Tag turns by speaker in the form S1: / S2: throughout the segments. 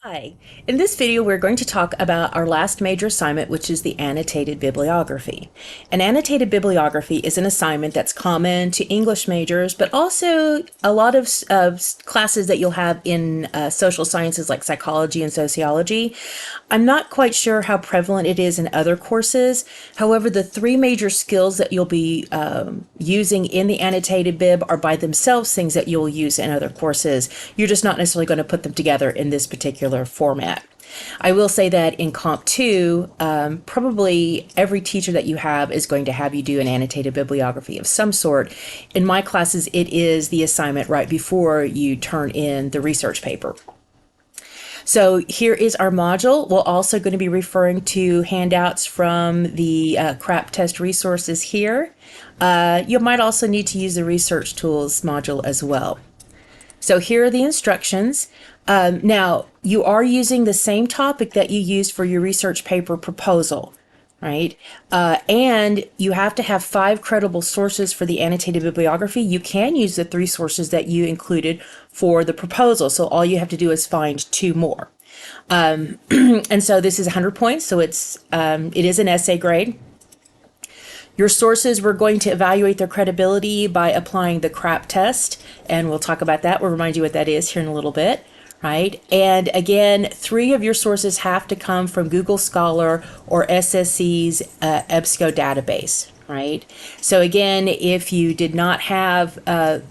S1: Hi. In this video, we're going to talk about our last major assignment, which is the annotated bibliography. An annotated bibliography is an assignment that's common to English majors, but also a lot of classes that you'll have in social sciences like psychology and sociology. I'm not quite sure how prevalent it is in other courses. However, the three major skills that you'll be using in the annotated bib are by themselves things that you'll use in other courses. You're just not necessarily going to put them together in this particular format. I will say that in Comp 2, probably every teacher that you have is going to have you do an annotated bibliography of some sort. In my classes, it is the assignment right before you turn in the research paper. So here is our module. We're also going to be referring to handouts from the CRAP test resources here. You might also need to use the research tools module as well. So here are the instructions. Now, you are using the same topic that you used for your research paper proposal, right? And you have to have 5 credible sources for the annotated bibliography. You can use the 3 sources that you included for the proposal. So all you have to do is find 2 more. And so this is 100 points. So it is an essay grade. Your sources, we're going to evaluate their credibility by applying the CRAP test, and we'll talk about that. We'll remind you what that is here in a little bit, right? And again, 3 of your sources have to come from Google Scholar or SSC's EBSCO database, right? So again, if you did not have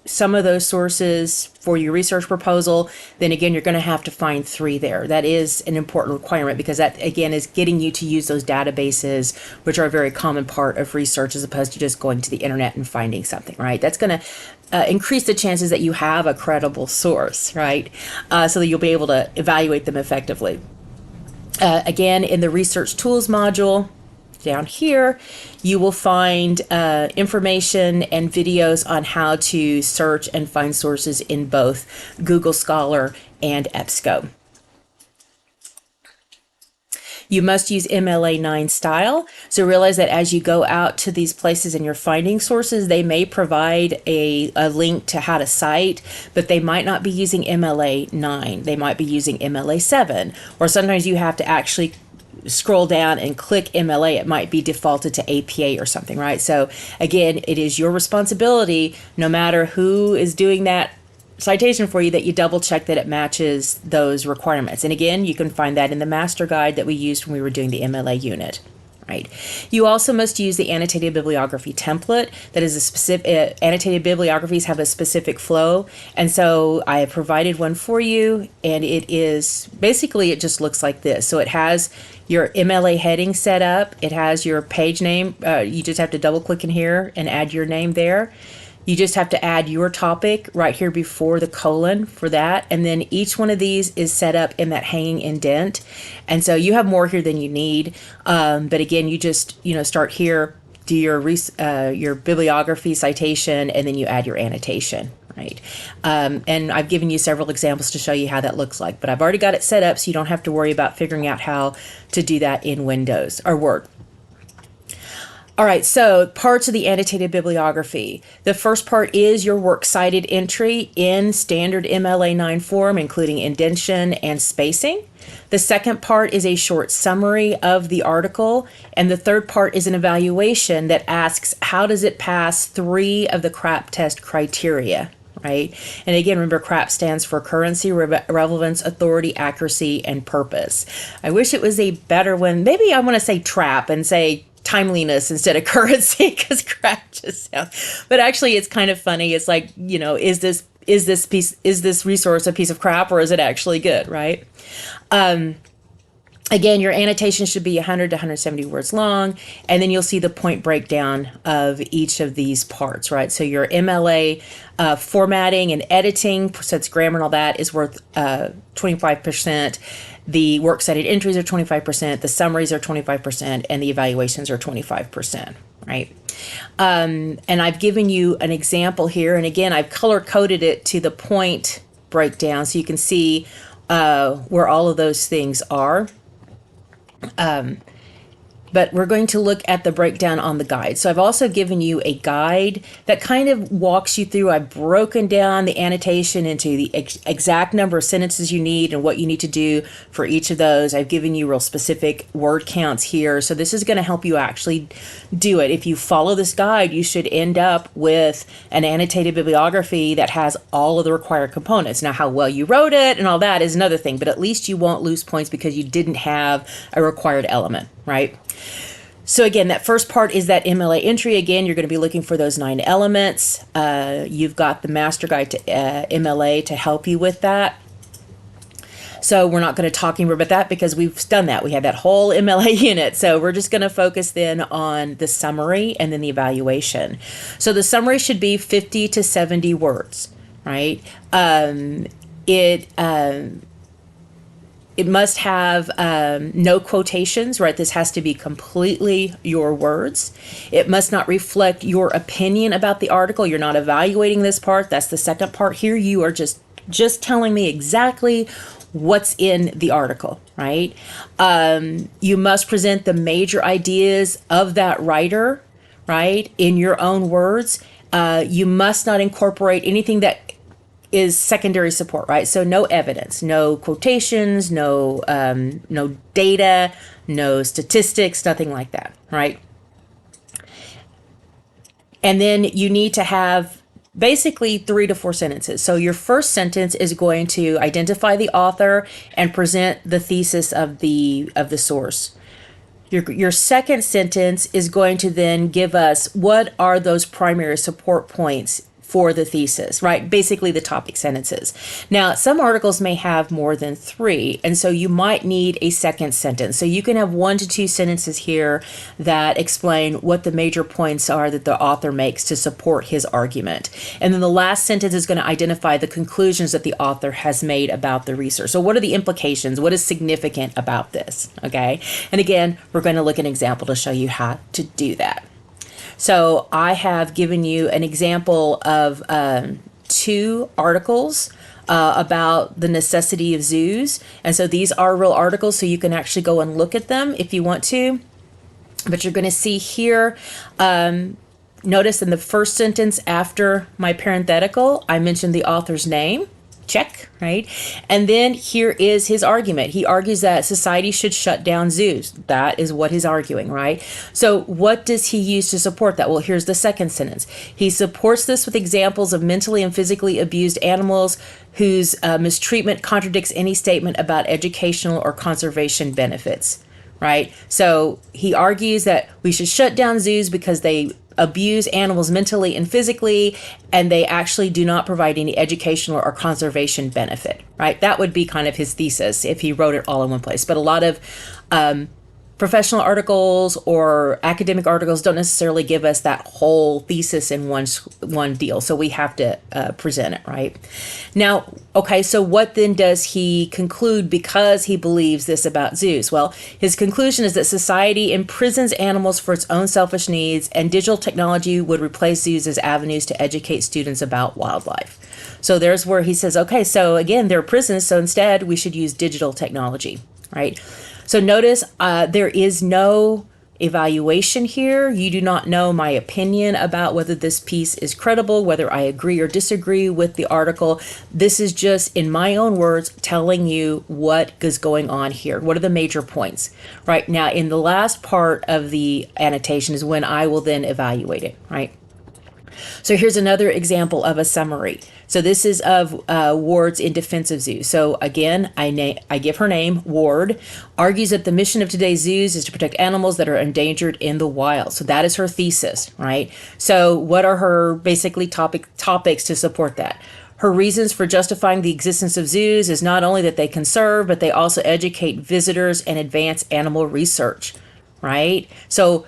S1: some of those sources for your research proposal, then again, you're going to have to find 3 there. That is an important requirement because that, again, is getting you to use those databases, which are a very common part of research as opposed to just going to the internet and finding something, right? That's going to increase the chances that you have a credible source, right? So that you'll be able to evaluate them effectively. Again, in the research tools module, down here, you will find information and videos on how to search and find sources in both Google Scholar and EBSCO. You must use MLA9 style. So realize that as you go out to these places and you're finding sources, they may provide a link to how to cite, but they might not be using MLA9. They might be using MLA7, or sometimes you have to actually scroll down and click MLA. It might be defaulted to APA or something, right? So again, it is your responsibility, no matter who is doing that citation for you, that you double check that it matches those requirements. And again, you can find that in the master guide that we used when we were doing the MLA unit. Right. You also must use the annotated bibliography template. That is a specific, annotated bibliographies have a specific flow. And so I have provided one for you, and it is basically, it just looks like this. So it has your MLA heading set up. It has your page name. You just have to double click in here and add your name there. You just have to add your topic right here before the colon for that. And then each one of these is set up in that hanging indent. And so you have more here than you need. But again, you just, start here, do your bibliography citation, and then you add your annotation, right? And I've given you several examples to show you how that looks like, but I've already got it set up so you don't have to worry about figuring out how to do that in Windows or Word. All right, so parts of the annotated bibliography. The first part is your works cited entry in standard MLA9 form, including indentation and spacing. The second part is a short summary of the article. And the third part is an evaluation that asks, how does it pass 3 of the CRAP test criteria? Right? And again, remember, CRAP stands for currency, relevance, authority, accuracy, and purpose. I wish it was a better one. Maybe I want to say TRAP and say timeliness instead of currency, because CRAP just sounds, but actually it's kind of funny. It's like, is this resource a piece of crap, or is it actually good, right? Again, your annotation should be 100 to 170 words long, and then you'll see the point breakdown of each of these parts, right? So your MLA formatting and editing, so it's grammar and all that, is worth 25%. The works cited entries are 25%, the summaries are 25%, and the evaluations are 25%, right? And I've given you an example here, and again, I've color-coded it to the point breakdown so you can see where all of those things are. but we're going to look at the breakdown on the guide. So I've also given you a guide that kind of walks you through. I've broken down the annotation into the exact number of sentences you need and what you need to do for each of those. I've given you real specific word counts here. So this is going to help you actually do it. If you follow this guide, you should end up with an annotated bibliography that has all of the required components. Now, how well you wrote it and all that is another thing, but at least you won't lose points because you didn't have a required element, right? So again, that first part is that MLA entry. Again, you're going to be looking for those 9 elements. You've got the master guide to MLA to help you with that. So we're not going to talk anymore about that because we've done that. We had that whole MLA unit. So we're just going to focus then on the summary and then the evaluation. So the summary should be 50 to 70 words, right? It must have no quotations, right? This has to be completely your words. It must not reflect your opinion about the article. You're not evaluating this part. That's the second part. Here you are just telling me exactly what's in the article, right? You must present the major ideas of that writer, right, in your own words. You must not incorporate anything that is secondary support, right? So no evidence, no quotations, no data, no statistics, nothing like that, right? And then you need to have basically 3 to 4 sentences. So your first sentence is going to identify the author and present the thesis of the source. Your second sentence is going to then give us what are those primary support points for the thesis, right? Basically the topic sentences. Now, some articles may have more than 3, and so you might need a second sentence. So you can have 1 to 2 sentences here that explain what the major points are that the author makes to support his argument. And then the last sentence is going to identify the conclusions that the author has made about the research. So what are the implications? What is significant about this? Okay. And again, we're going to look at an example to show you how to do that. So I have given you an example of 2 articles about the necessity of zoos. And so these are real articles, so you can actually go and look at them if you want to. But you're going to see here, notice in the first sentence after my parenthetical, I mentioned the author's name. Check, right? And then here is his argument. He argues that society should shut down zoos. That is what he's arguing, right? So what does he use to support that? Well, here's the second sentence. He supports this with examples of mentally and physically abused animals whose mistreatment contradicts any statement about educational or conservation benefits, right? So he argues that we should shut down zoos because they abuse animals mentally and physically, and they actually do not provide any educational or conservation benefit, right? That would be kind of his thesis if he wrote it all in one place. But a lot of professional articles or academic articles don't necessarily give us that whole thesis in one deal. So we have to present it, right? Now, okay, so what then does he conclude because he believes this about zoos? Well, his conclusion is that society imprisons animals for its own selfish needs, and digital technology would replace zoos as avenues to educate students about wildlife. So there's where he says, okay, so again, they're prisons, so instead we should use digital technology, right? So notice there is no evaluation here. You do not know my opinion about whether this piece is credible, whether I agree or disagree with the article. This is just, in my own words, telling you what is going on here. What are the major points? Right now, in the last part of the annotation is when I will then evaluate it, right? So here's another example of a summary. So this is of Ward's in defense of zoos. So again, I give her name, Ward, argues that the mission of today's zoos is to protect animals that are endangered in the wild. So that is her thesis, right? So what are her basically topics to support that? Her reasons for justifying the existence of zoos is not only that they conserve, but they also educate visitors and advance animal research, right? So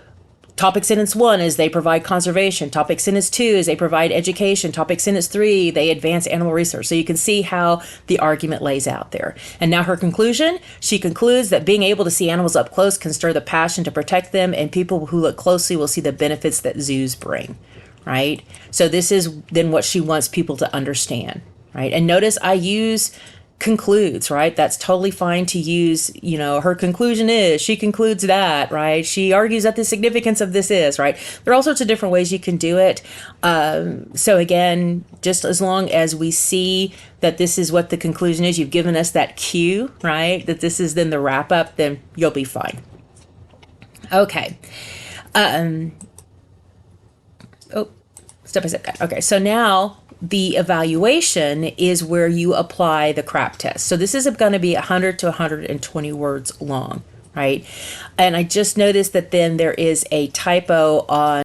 S1: topic sentence 1 is they provide conservation. Topic sentence 2 is they provide education. Topic sentence 3, they advance animal research. So you can see how the argument lays out there. And now her conclusion, she concludes that being able to see animals up close can stir the passion to protect them, and people who look closely will see the benefits that zoos bring, right? So this is then what she wants people to understand, right? And notice I use concludes, right? That's totally fine to use, her conclusion is, she concludes that, right? She argues that the significance of this is, right? There are all sorts of different ways you can do it. So again, just as long as we see that this is what the conclusion is, you've given us that cue, right? That this is then the wrap up, then you'll be fine. Okay. Step by step guide. Okay, so now the evaluation is where you apply the crap test. So this is going to be 100 to 120 words long, right? And I just noticed that then there is a typo on